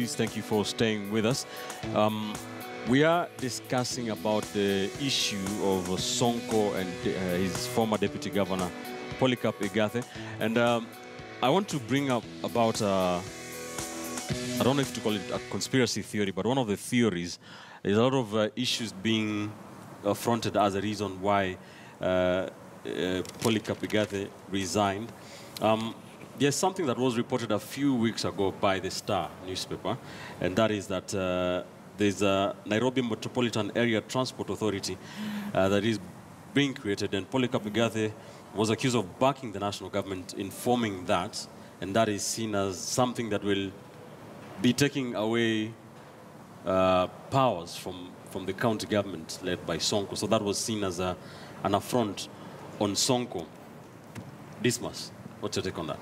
ladies. Thank you for staying with us. We are discussing about the issue of Sonko and his former deputy governor, Polycarp Igathe. And I want to bring up about, I don't know if to call it a conspiracy theory, but one of the theories is a lot of issues being fronted as a reason why Polycarp Igathe resigned. There's something that was reported a few weeks ago by the Star newspaper, and that is that there's a Nairobi Metropolitan Area Transport Authority that is being created, and Polycarp Igathe was accused of backing the national government in forming that, and that is seen as something that will be taking away powers from the county government led by Sonko. So that was seen as an affront on Sonko. Dismas, what's your take on that?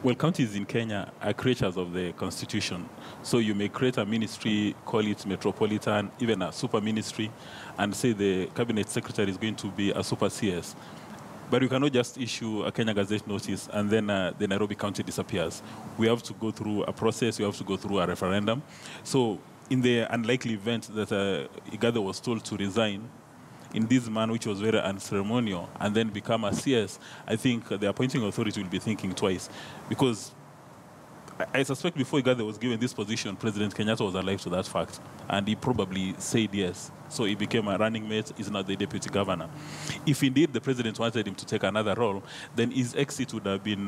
Well, counties in Kenya are creatures of the constitution. So you may create a ministry, call it metropolitan, even a super ministry, and say the cabinet secretary is going to be a super CS. But you cannot just issue a Kenya Gazette notice and then the Nairobi County disappears. We have to go through a process. We have to go through a referendum. So in the unlikely event that Igathe was told to resign in this manner, which was very unceremonial, and then become a CS, I think the appointing authority will be thinking twice. Because I suspect before Igathe was given this position, President Kenyatta was alive to that fact, and he probably said yes. So he became a running mate, he's not the deputy governor. If indeed the president wanted him to take another role, then his exit would have been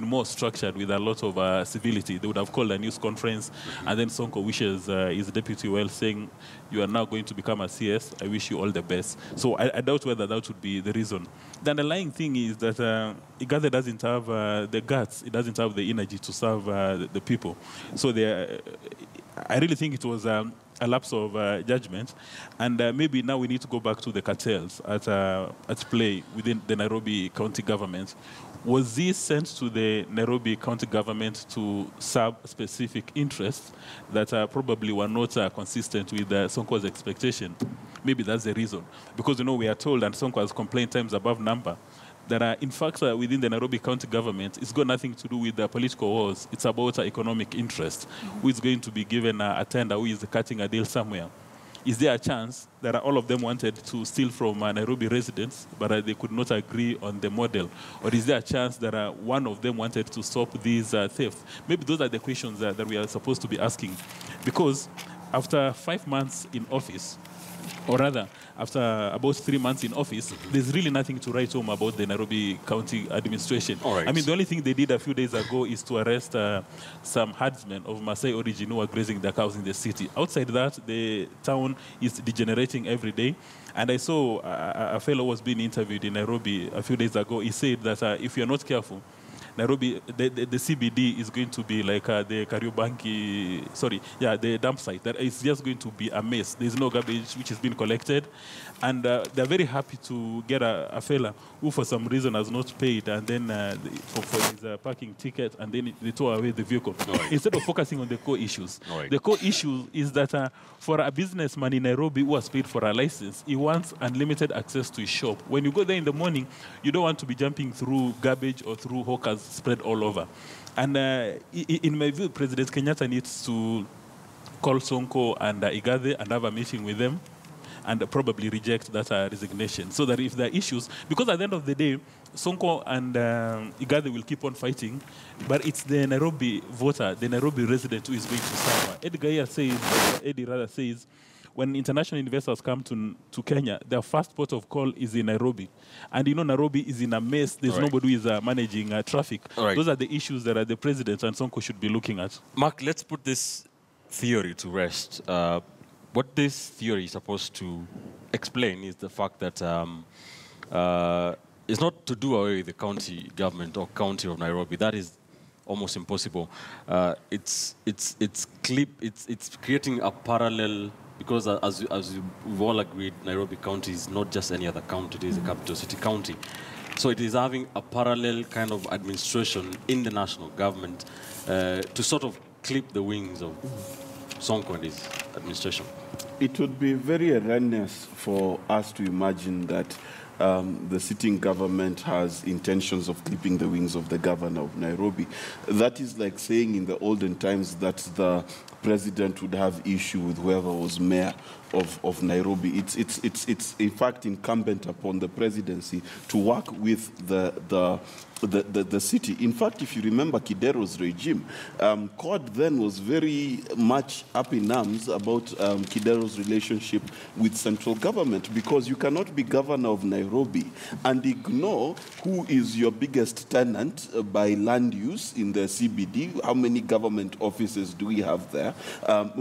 more structured with a lot of civility. They would have called a news conference, and then Sonko wishes his deputy well, saying, "You are now going to become a CS. I wish you all the best." So I doubt whether that would be the reason. The underlying thing is that Igathe doesn't have the guts, it doesn't have the energy to serve the people. So I really think it was a lapse of judgment, and maybe now we need to go back to the cartels at play within the Nairobi County government. Was this sent to the Nairobi County government to serve specific interests that probably were not consistent with Sonko's expectation? Maybe that's the reason. Because, we are told, and Sonko has complained times above number, that in fact within the Nairobi County government, it's got nothing to do with the political wars. It's about economic interest. Who is going to be given a tender, who is cutting a deal somewhere? Is there a chance that all of them wanted to steal from Nairobi residents, but they could not agree on the model? Or is there a chance that one of them wanted to stop these thefts? Maybe those are the questions that we are supposed to be asking. Because after 5 months in office, or rather, after about 3 months in office, there's really nothing to write home about the Nairobi County administration. All right. I mean, the only thing they did a few days ago is to arrest some herdsmen of Maasai origin who were grazing their cows in the city. Outside that, the town is degenerating every day. And I saw a fellow was being interviewed in Nairobi a few days ago. He said that if you're not careful, Nairobi, the CBD is going to be like the the dump site. That is just going to be a mess. There's no garbage which is being collected. And they're very happy to get a fella who for some reason has not paid, and then for his parking ticket, and then they tow away the vehicle. Right. Instead of focusing on the core issues. Right. The core issue is that for a businessman in Nairobi who has paid for a license, he wants unlimited access to his shop. When you go there in the morning, you don't want to be jumping through garbage or through hawkers spread all over. And in my view, President Kenyatta needs to call Sonko and Igathe and have a meeting with them and probably reject that resignation, so that if there are issues, because at the end of the day, Sonko and Igathe will keep on fighting, but it's the Nairobi voter, the Nairobi resident who is going to suffer. Eddie rather says, when international investors come to Kenya, their first port of call is in Nairobi. And Nairobi is in a mess. There's nobody who is managing traffic. Those are the issues that the president and Sonko should be looking at. Mark, let's put this theory to rest. What this theory is supposed to explain is the fact that it's not to do away with the county government or county of Nairobi. That is almost impossible. It's creating a parallel, because as we've all agreed, Nairobi County is not just any other county. It is a capital city county. So it is having a parallel kind of administration in the national government to sort of clip the wings of Sonko and his administration. It would be very erroneous for us to imagine that the sitting government has intentions of clipping the wings of the governor of Nairobi. That is like saying in the olden times that the president would have issue with whoever was mayor of Nairobi. It's in fact incumbent upon the presidency to work with the city. In fact, if you remember Kidero's regime, CORD then was very much up in arms about Kidero's relationship with central government, because you cannot be governor of Nairobi and ignore who is your biggest tenant by land use in the CBD. How many government offices do we have there?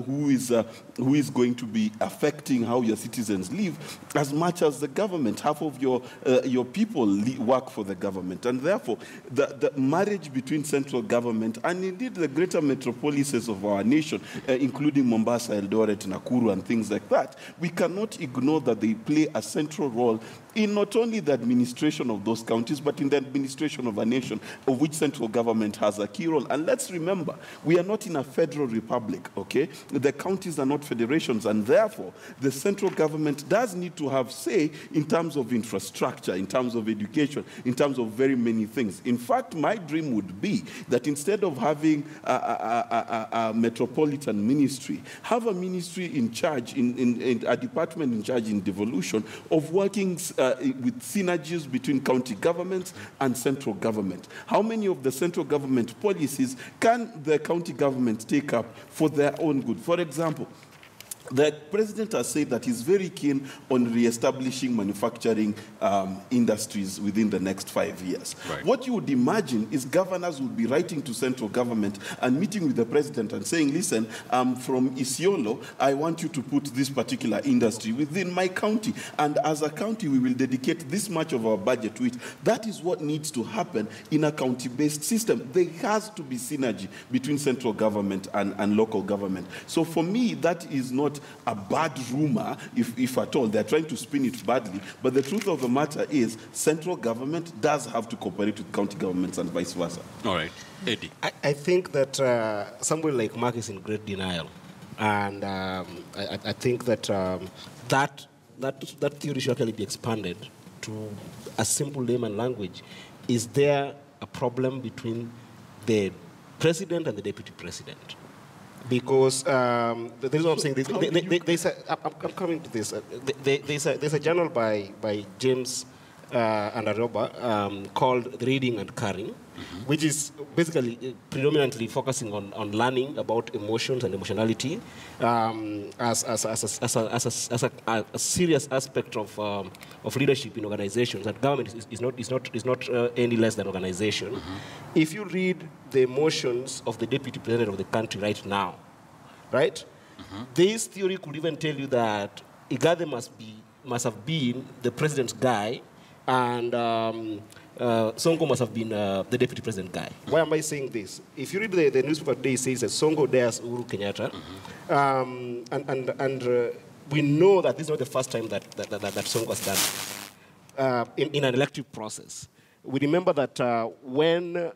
Who is going to be affecting how your citizens live as much as the government? Half of your people work for the government, and therefore the marriage between central government and indeed the greater metropolises of our nation, including Mombasa, Eldoret, Nakuru, and things like that, we cannot ignore that they play a central role in not only the administration of those counties, but in the administration of a nation of which central government has a key role. And let's remember, we are not in a federal republic, okay? The counties are not federations, and therefore, the central government does need to have say in terms of infrastructure, in terms of education, in terms of very many things. In fact, my dream would be that instead of having a metropolitan ministry, have a ministry in charge, in a department in charge in devolution of working with synergies between county governments and central government. How many of the central government policies can the county government take up for their own good? For example, the president has said that he's very keen on re-establishing manufacturing industries within the next 5 years. Right. What you would imagine is governors would be writing to central government and meeting with the president and saying, listen, from Isiolo, I want you to put this particular industry within my county. And as a county, we will dedicate this much of our budget to it. That is what needs to happen in a county-based system. There has to be synergy between central government and local government. So for me, that is not a bad rumor, if at all. They're trying to spin it badly. But the truth of the matter is central government does have to cooperate with county governments and vice versa. All right. Eddie. I think that somebody like Mark is in great denial. And I think that that theory should actually be expanded to a simple layman language. Is there a problem between the president and the deputy president? Because this is what I'm saying. I'm coming to this. There's a journal by James Andaroba called Reading and Carrying, which is basically predominantly focusing on learning about emotions and emotionality as a serious aspect of leadership in organizations. That government is not any less than organization. If you read the emotions of the deputy president of the country right now, right, this theory could even tell you that Igathe must have been the president's guy, and Sonko must have been the deputy president guy. Why am I saying this? If you read the newspaper today, it says that Sonko dares Uhuru Kenyatta, and we know that this is not the first time that Sonko has done in an elective process. We remember that when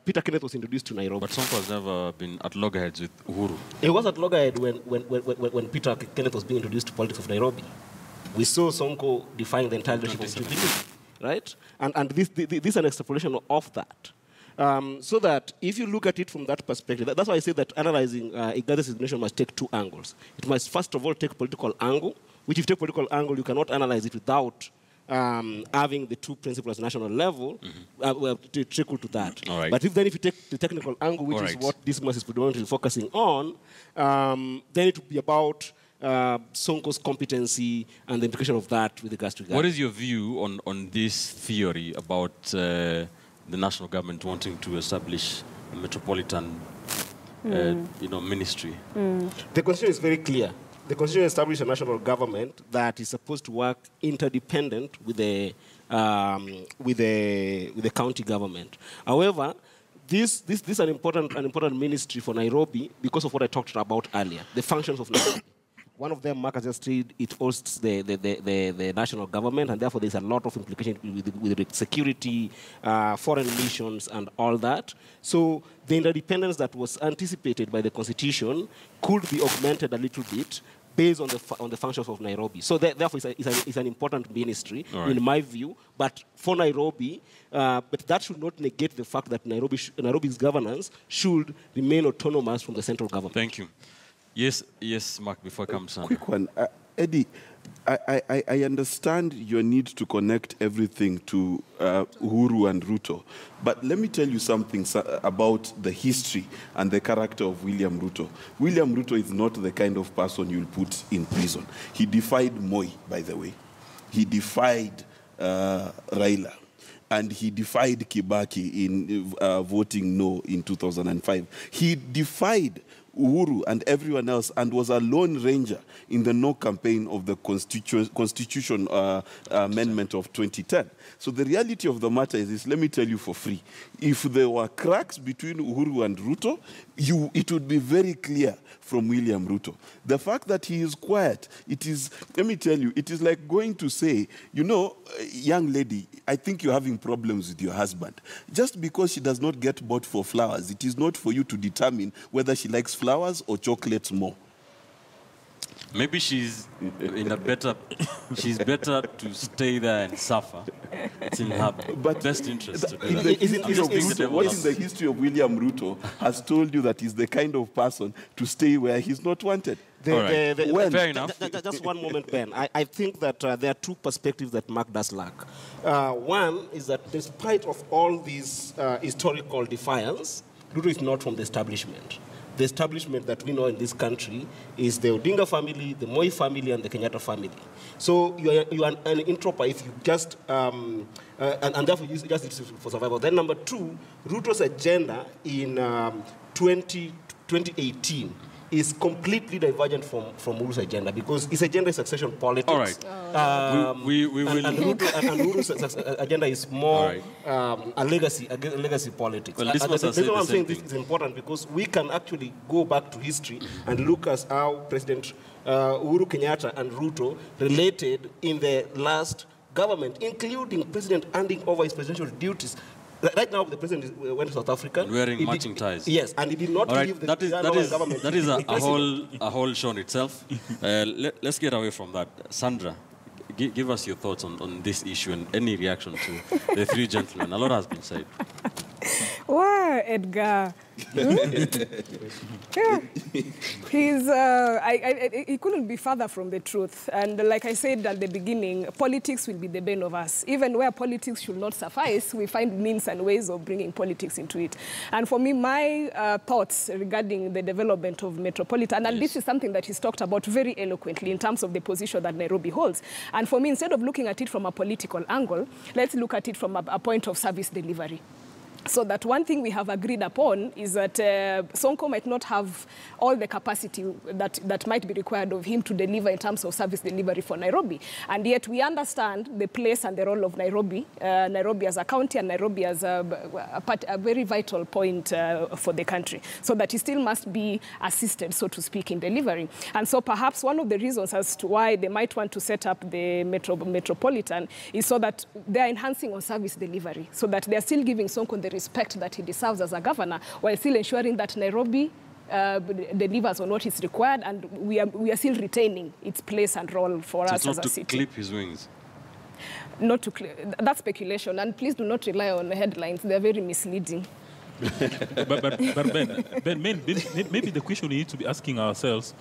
Peter Kenneth was introduced to Nairobi. But Sonko has never been at loggerheads with Uhuru. He was at loggerhead when Peter Kenneth was being introduced to politics of Nairobi. We saw Sonko defying the entire leadership of Jubilee, right? And this is an extrapolation of that. So that if you look at it from that perspective, that's why I say that analyzing Igathe's resignation must take two angles. It must first of all take political angle, which if you take political angle, you cannot analyze it without having the two principles at national level to trickle to that. Right. But if you take the technical angle, which is what this mass is predominantly focusing on, then it would be about Sonko's competency and the implication of that with regards to that. What is your view on this theory about the national government wanting to establish a metropolitan ministry? The constitution is very clear. The constitution establishes a national government that is supposed to work interdependent with the county government. However, this is an important ministry for Nairobi because of what I talked about earlier, the functions of Nairobi. One of them, Mark has just said, it hosts the national government, and therefore there's a lot of implication with security, foreign missions, and all that. So the interdependence that was anticipated by the Constitution could be augmented a little bit based on the functions of Nairobi. So therefore, it's an important ministry, in my view. But for Nairobi, but that should not negate the fact that Nairobi's governance should remain autonomous from the central government. Thank you. Yes, Mark, before I come to Quick one. Eddie, I understand your need to connect everything to Uhuru and Ruto. But let me tell you something about the history and the character of William Ruto. William Ruto is not the kind of person you'll put in prison. He defied Moi, by the way. He defied Raila. And he defied Kibaki in voting no in 2005. He defied Uhuru and everyone else and was a lone ranger in the no campaign of the Constitution Amendment of 2010. So the reality of the matter is this, let me tell you for free. If there were cracks between Uhuru and Ruto, it would be very clear from William Ruto. The fact that he is quiet, let me tell you, it is like going to say, you know, young lady, I think you're having problems with your husband. Just because she does not get bought for flowers, it is not for you to determine whether she likes flowers or chocolates more. Maybe she's she's better to stay there and suffer. It's in her best interest. What in the history of William Ruto has told you that he's the kind of person to stay where he's not wanted? Fair enough. Just one moment, Ben. I think that there are two perspectives that Mark does lack. One is that despite of all these historical defiance, Ruto is not from the establishment. The establishment that we know in this country is the Odinga family, the Moi family, and the Kenyatta family. So you are an interloper if you just, and therefore you just need to for survival. Then number two, Ruto's agenda in 2018 is completely divergent from Uhuru's agenda because his agenda is succession politics. All right. We will. And Uhuru's agenda is more a legacy politics. Well, this is why I'm saying this is important because we can actually go back to history and look at how President Uhuru Kenyatta and Ruto related in the last government, including President handing over his presidential duties. Right now, the president went to South Africa. And wearing matching ties. Yes, and he did not leave the government. That is a whole show in itself. Let's get away from that. Sandra, give us your thoughts on this issue and any reaction to the three gentlemen. A lot has been said. Wow, Edgar. Yeah. He couldn't be further from the truth. And like I said at the beginning, politics will be the bane of us. Even where politics should not suffice, we find means and ways of bringing politics into it. And for me, my thoughts regarding the development of Metropolitan, and this is something that he's talked about very eloquently in terms of the position that Nairobi holds. And for me, instead of looking at it from a political angle, let's look at it from a point of service delivery. So that one thing we have agreed upon is that Sonko might not have all the capacity that might be required of him to deliver in terms of service delivery for Nairobi. And yet we understand the place and the role of Nairobi, Nairobi as a county and Nairobi as a very vital point for the country. So that he still must be assisted, so to speak, in delivery. And so perhaps one of the reasons as to why they might want to set up the Metropolitan is so that they are enhancing on service delivery, so that they are still giving Sonko the respect that he deserves as a governor, while still ensuring that Nairobi delivers on what is required, and we are still retaining its place and role for us as a city. Not to clip his wings. Not to that's speculation, and please do not rely on the headlines. They are very misleading. but Ben, maybe the question we need to be asking ourselves,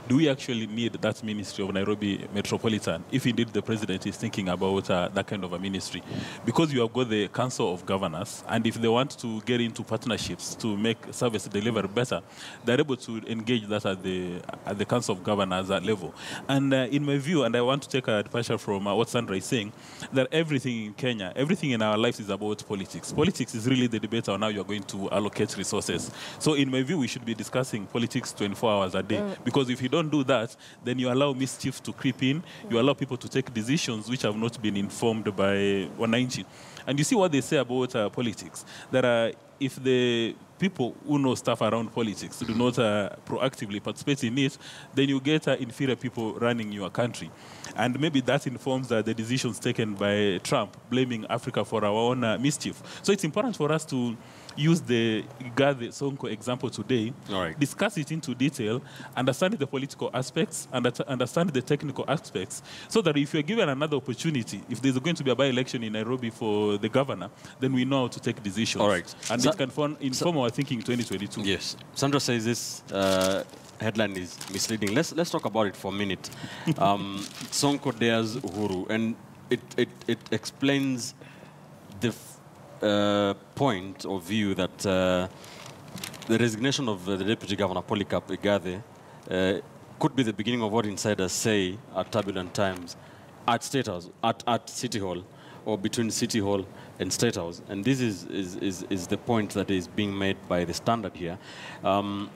do we actually need that ministry of Nairobi Metropolitan if indeed the president is thinking about that kind of a ministry? Because you have got the Council of Governors, and if they want to get into partnerships to make service delivery better, they're able to engage that at the Council of Governors level. And in my view, and I want to take a departure from what Sandra is saying, that everything in Kenya, everything in our lives is about politics. Politics is really the debate on how you're going to allocate resources. So in my view, we should be discussing politics 24 hours a day. Because if you don't do that, then you allow mischief to creep in. You allow people to take decisions which have not been informed by wananchi. And you see what they say about politics. That if the people who know stuff around politics do not proactively participate in it, then you get inferior people running your country. And maybe that informs the decisions taken by Trump, blaming Africa for our own mischief. So it's important for us to use the Igathe Sonko example today, All right. discuss it into detail, understand the political aspects, and understand the technical aspects, so that if you're given another opportunity, if there's going to be a by-election in Nairobi for the governor, then we know how to take decisions. All right. And it can inform our thinking in 2022. Yes. Sandra says this headline is misleading. Let's talk about it for a minute. Sonko dares Uhuru, and it explains the point of view that the resignation of the Deputy Governor Polycarp Igathe could be the beginning of what insiders say at turbulent times at State House, at City Hall, or between City Hall and State House. And this is the point that is being made by the Standard here,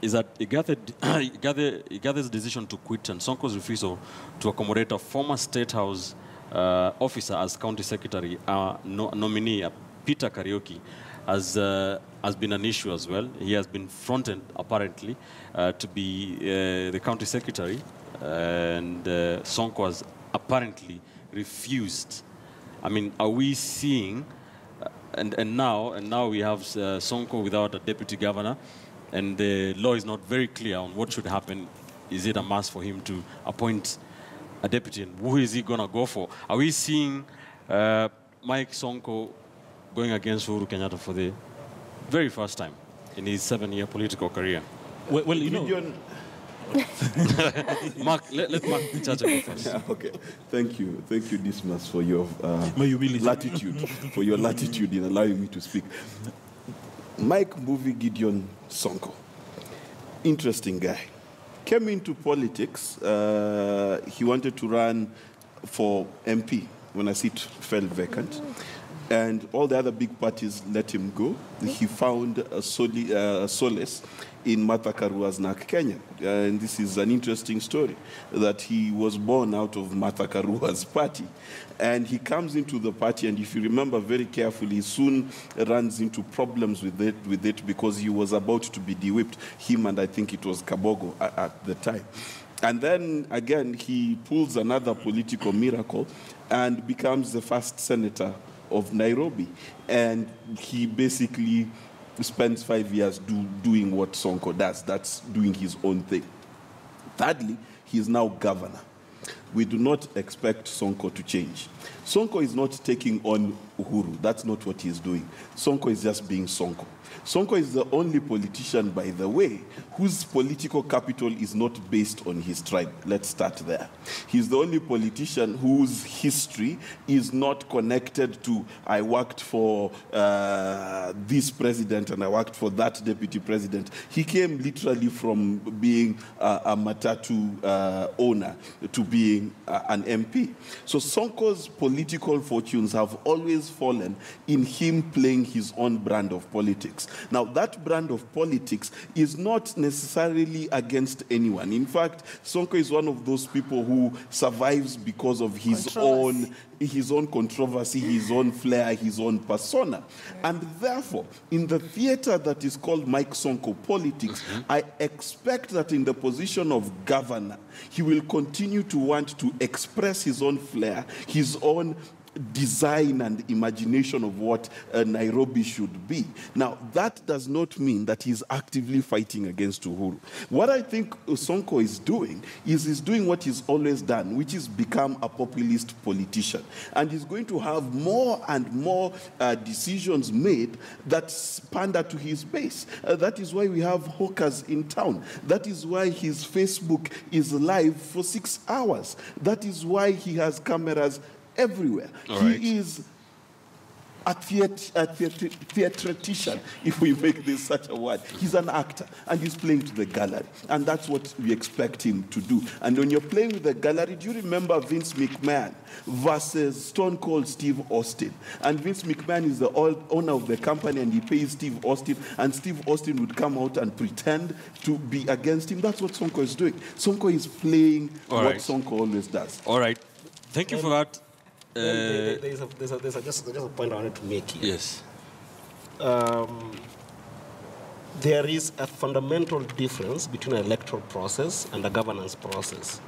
is that Igathe's decision to quit and Sonko's refusal to accommodate a former State House officer as county secretary, nominee Peter Karaoke, has been an issue as well. He has been fronted, apparently, to be the county secretary, and Sonko has apparently refused. I mean, are we seeing, and now we have Sonko without a deputy governor, and the law is not very clear on what should happen. Is it a must for him to appoint a deputy, and who is he going to go for? Are we seeing Mike Sonko going against Uhuru Kenyatta for the very first time in his 7-year political career? Well, you know... Mark, let Mark Chacha go first. Yeah, okay. Thank you, Dismas, for your latitude. for your latitude in allowing me to speak. Mike Mbuvi Gideon Sonko, interesting guy. Came into politics. He wanted to run for MP when a seat fell vacant, and all the other big parties let him go. He found a solace in Martha Karua's NARC Kenya. And this is an interesting story, that he was born out of Martha Karua's party. And he comes into the party, and if you remember very carefully, he soon runs into problems with it because he was about to be de-whipped, him and I think it was Kabogo at the time. And then, again, he pulls another political miracle and becomes the first senator of Nairobi. And he basically spends 5 years doing what Sonko does. That's doing his own thing. Thirdly, he is now governor. We do not expect Sonko to change. Sonko is not taking on Uhuru. That's not what he's doing. Sonko is just being Sonko. Sonko is the only politician, by the way, whose political capital is not based on his tribe. Let's start there. He's the only politician whose history is not connected to, I worked for this president and I worked for that deputy president. He came literally from being a matatu owner to being an MP. So Sonko's political fortunes have always fallen in him playing his own brand of politics. Now, that brand of politics is not necessarily against anyone. In fact, Sonko is one of those people who survives because of his own controversy, his own flair, his own persona. And therefore, in the theater that is called Mike Sonko politics, I expect that in the position of governor, he will continue to want to express his own flair, his own design and imagination of what Nairobi should be. Now, that does not mean that he's actively fighting against Uhuru. What I think Sonko is doing is doing what he's always done, which is become a populist politician. And he's going to have more and more decisions made that pander to his base. That is why we have hawkers in town. That is why his Facebook is live for 6 hours. That is why he has cameras everywhere. He is a theatrician, if we make this such a word. He's an actor, and he's playing to the gallery. And that's what we expect him to do. And when you're playing with the gallery, do you remember Vince McMahon versus Stone Cold Steve Austin? And Vince McMahon is the owner of the company, and he pays Steve Austin, and Steve Austin would come out and pretend to be against him. That's what Sonko is doing. Sonko is playing what Sonko always does. All right. Thank you for that. There's just a point I wanted to make here. Yes. there is a fundamental difference between an electoral process and a governance process.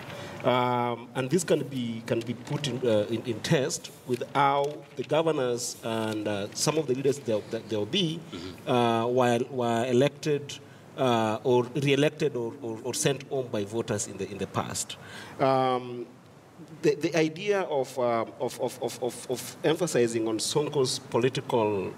And this can be put in test with how the governors and some of the leaders that there will be were elected or re-elected or sent home by voters in the past. The idea of emphasizing on Sonko's political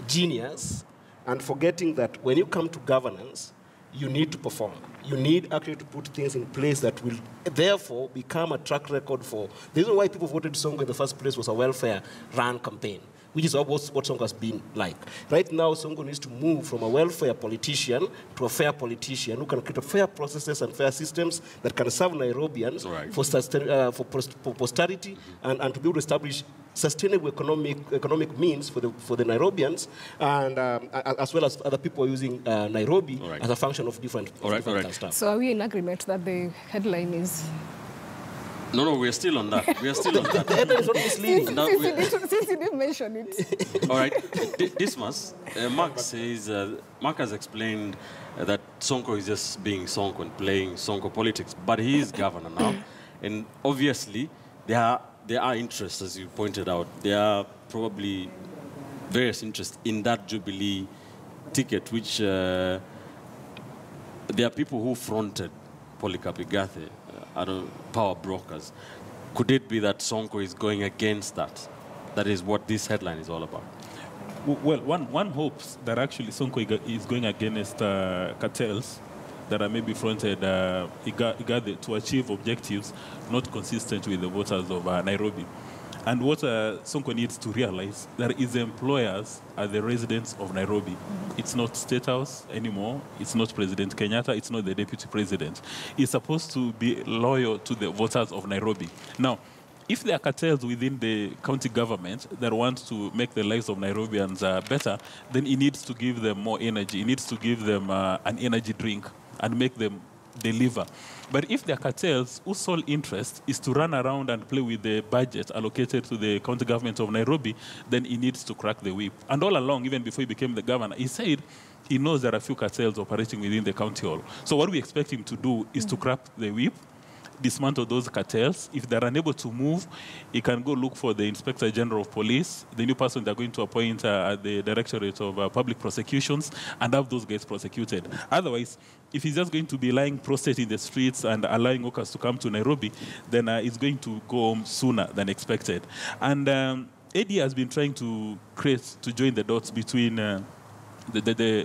genius and forgetting that when you come to governance, you need to perform. You need actually to put things in place that will therefore become a track record for. The reason why people voted Sonko in the first place was a welfare-run campaign, which is what Sonko has been like. Right now, Sonko needs to move from a welfare politician to a fair politician who can create fair processes and fair systems that can serve Nairobians for posterity and to be able to establish sustainable economic means for the Nairobians, and as well as other people using Nairobi as a function of different stuff. So are we in agreement that the headline is? No, we're still on that. We are still on that. The headline is not misleading. Since you didn't mention it. All right. Dismas, Mark has explained that Sonko is just being Sonko and playing Sonko politics, but he is governor now, and obviously there are interests, as you pointed out. There are probably various interests in that Jubilee ticket, which there are people who fronted Polycarp Igathe, power brokers. Could it be that Sonko is going against that? That is what this headline is all about. Well, one hopes that actually Sonko is going against cartels that are maybe fronted Igathe to achieve objectives not consistent with the voters of Nairobi. And what Sonko needs to realize that his employers are the residents of Nairobi. Mm-hmm. It's not State House anymore. It's not President Kenyatta. It's not the Deputy President. He's supposed to be loyal to the voters of Nairobi. Now, if there are cartels within the county government that want to make the lives of Nairobians better, then he needs to give them more energy. He needs to give them an energy drink and make them deliver. But if there are cartels whose sole interest is to run around and play with the budget allocated to the county government of Nairobi, then he needs to crack the whip. And all along, even before he became the governor, he said he knows there are a few cartels operating within the county hall. So what we expect him to do is to crack the whip, dismantle those cartels. If they're unable to move, he can go look for the Inspector General of Police, the new person they're going to appoint at the Directorate of Public Prosecutions, and have those guys prosecuted. Otherwise, if he's just going to be lying prostrate in the streets and allowing workers to come to Nairobi, then he's going to go home sooner than expected. And Eddie has been trying to join the dots between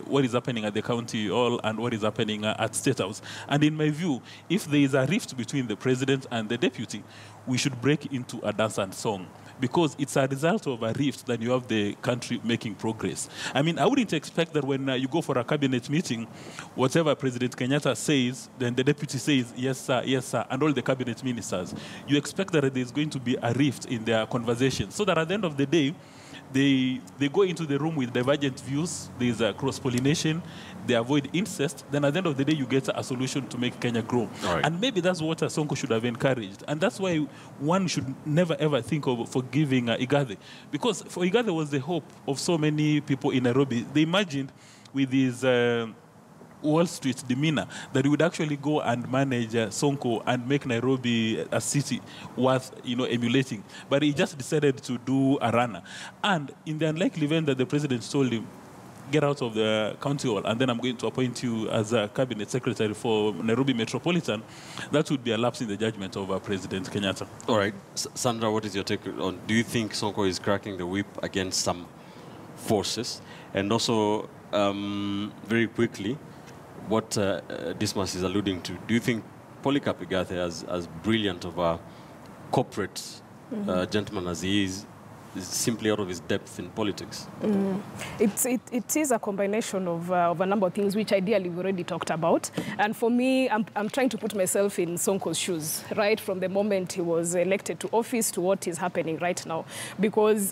what is happening at the county hall and what is happening at State House. And in my view, if there is a rift between the president and the deputy, we should break into a dance and song, because it's a result of a rift that you have the country making progress. I mean, I wouldn't expect that when you go for a cabinet meeting, whatever President Kenyatta says, then the deputy says, yes, sir, and all the cabinet ministers. You expect that there's going to be a rift in their conversation, so that at the end of the day, they go into the room with divergent views, there's a cross-pollination, they avoid incest, then at the end of the day, you get a solution to make Kenya grow. Right. And maybe that's what Sonko should have encouraged. And that's why one should never, ever think of forgiving Igathe. Because for Igathe was the hope of so many people in Nairobi. They imagined with his Wall Street demeanor that he would actually go and manage Sonko and make Nairobi a city worth emulating. But he just decided to do a runner. And in the unlikely event that the president told him, get out of the county hall, and then I'm going to appoint you as a cabinet secretary for Nairobi Metropolitan, that would be a lapse in the judgment of President Kenyatta. All right. Sandra, what is your take on, do you think Sonko is cracking the whip against some forces? And also, very quickly, what Dismas is alluding to, do you think Polycarp Igathe, as brilliant of a corporate gentleman as he is simply out of his depth in politics? It is a combination of a number of things, which ideally we already talked about. And for me, I'm trying to put myself in Sonko's shoes, right from the moment he was elected to office to what is happening right now. Because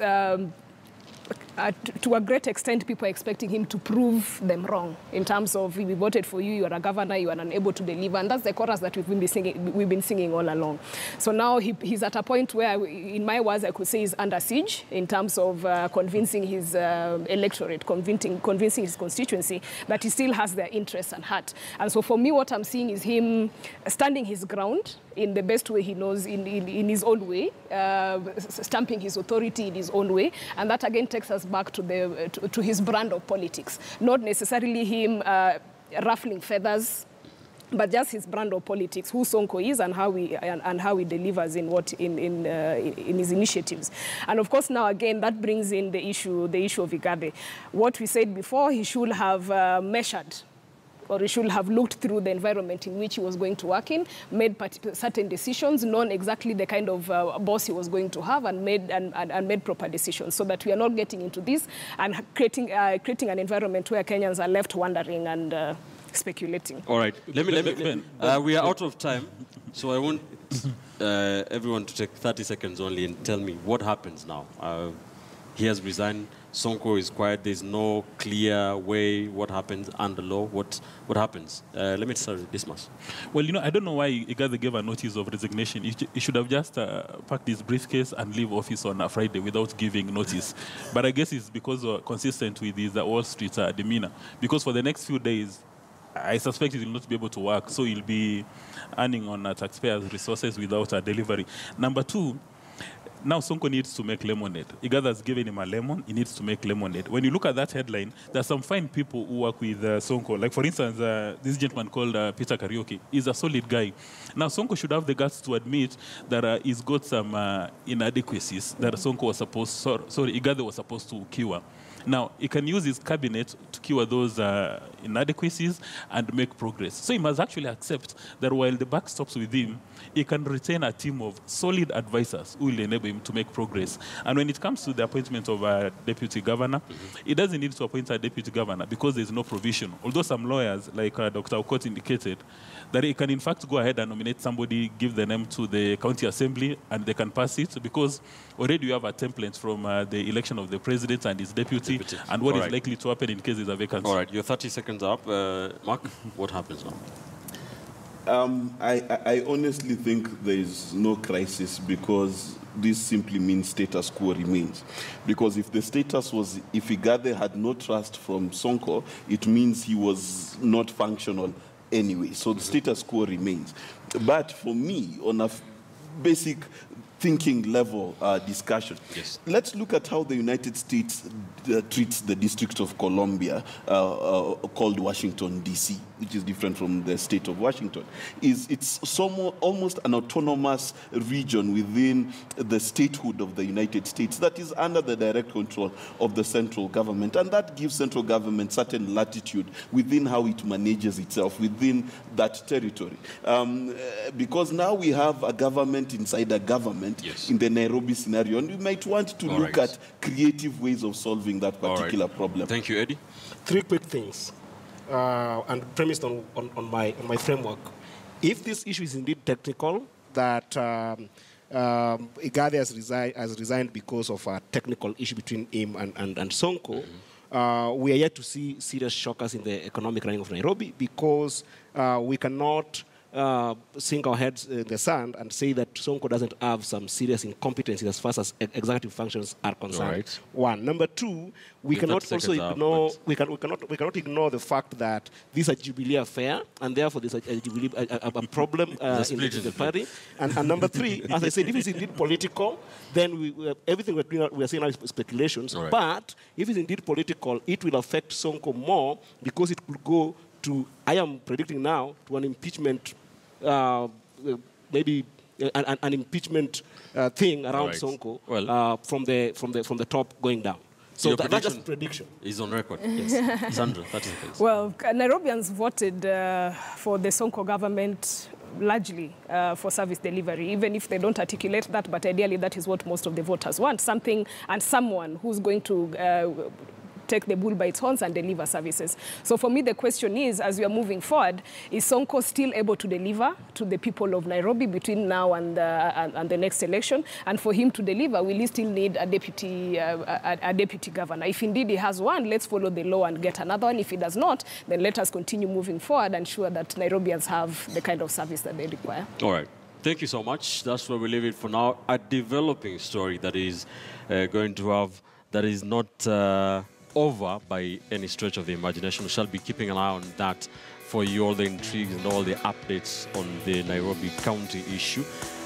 to a great extent, people are expecting him to prove them wrong in terms of, we voted for you, you are a governor, you are unable to deliver. And that's the chorus that we've been singing all along. So now he's at a point where, in my words, I could say he's under siege in terms of convincing his electorate, convincing his constituency that he still has their interests at heart. And so for me, what I'm seeing is him standing his ground in the best way he knows, in his own way, stamping his authority in his own way. And that again takes us back to his brand of politics. Not necessarily him ruffling feathers, but just his brand of politics, who Sonko is and how he delivers in his initiatives. And of course, now again, that brings in the issue of Igathe. What we said before, he should have measured, or he should have looked through the environment in which he was going to work in, made certain decisions, known exactly the kind of boss he was going to have, and made proper decisions, so that we are not getting into this and creating an environment where Kenyans are left wondering and speculating. All right, we are out of time, so I want everyone to take 30 seconds only and tell me what happens now. He has resigned. Sonko is quiet. There's no clear way. What happens under law? What happens? Let me start with Dismas. Well, I don't know why Igathe gave a notice of resignation. He should have just packed his briefcase and leave office on a Friday without giving notice. But I guess it's because consistent with his Wall Street demeanor. Because for the next few days, I suspect he will not be able to work, so he'll be earning on taxpayers' resources without a delivery. Number two, now Sonko needs to make lemonade. Igathe has given him a lemon. He needs to make lemonade. When you look at that headline, there are some fine people who work with Sonko. Like, for instance, this gentleman called Peter Karaoke. He's a solid guy. Now, Sonko should have the guts to admit that he's got some inadequacies that Igathe was supposed to cure. Now, he can use his cabinet to cure those inadequacies and make progress. So he must actually accept that while the buck stops with him, he can retain a team of solid advisors who will enable him to make progress. And when it comes to the appointment of a deputy governor, he doesn't need to appoint a deputy governor because there's no provision. Although some lawyers, like Dr. Okot indicated, that he can in fact go ahead and nominate somebody, give the name to the county assembly, and they can pass it, because already you have a template from the election of the president and his deputy, and what is likely to happen in case there's a vacancy. All right, your 30 seconds up. Mark, what happens now? I honestly think there is no crisis, because this simply means status quo remains. Because if the status was, if Igathe had no trust from Sonko, it means he was not functional anyway. So the status quo remains. But for me, on a basic thinking level discussion. Yes. Let's look at how the United States treats the District of Columbia, called Washington, D.C., which is different from the state of Washington. It's almost an autonomous region within the statehood of the United States that is under the direct control of the central government. And that gives central government certain latitude within how it manages itself within that territory. Because now we have a government inside a government. Yes. In the Nairobi scenario, and we might want to look at creative ways of solving that particular problem. Thank you, Eddie. 3 quick things, and premised on my framework. If this issue is indeed technical, that Igathe has resigned because of a technical issue between him and Sonko, we are yet to see serious shockers in the economic running of Nairobi, because we cannot sink our heads in the sand and say that Sonko doesn't have some serious incompetencies as far as executive functions are concerned. Right. One. Number two, we cannot also ignore we cannot ignore the fact that this is a Jubilee affair, and therefore there's a problem in the party. And number three, as I said, if it's indeed political, then everything we are saying now is speculations. Right. But if it's indeed political, it will affect Sonko more, because it could go to, I am predicting now, to an impeachment, maybe an impeachment thing around Sonko, from the top going down. So that's just prediction. Is on record. Yes. Sandra, 30 seconds. Well, Nairobians voted for the Sonko government largely for service delivery, even if they don't articulate that, but ideally that is what most of the voters want, something and someone who's going to take the bull by its horns and deliver services. So for me, the question is, as we are moving forward, is Sonko still able to deliver to the people of Nairobi between now and the next election? And for him to deliver, will he still need a deputy governor? If indeed he has one, let's follow the law and get another one. If he does not, then let us continue moving forward and ensure that Nairobians have the kind of service that they require. All right. Thank you so much. That's where we leave it for now. A developing story that is that is not over by any stretch of the imagination. We shall be keeping an eye on that for you, all the intrigues and all the updates on the Nairobi County issue.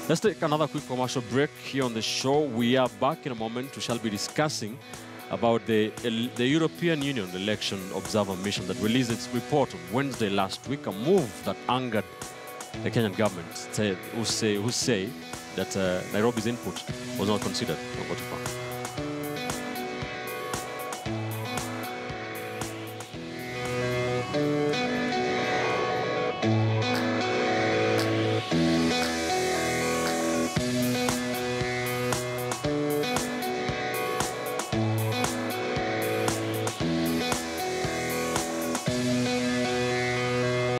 Let's take another quick commercial break here on the show. We are back in a moment. We shall be discussing about the European Union Election Observer Mission that released its report on Wednesday last week, a move that angered the Kenyan government, who say that Nairobi's input was not considered. Don't go too far.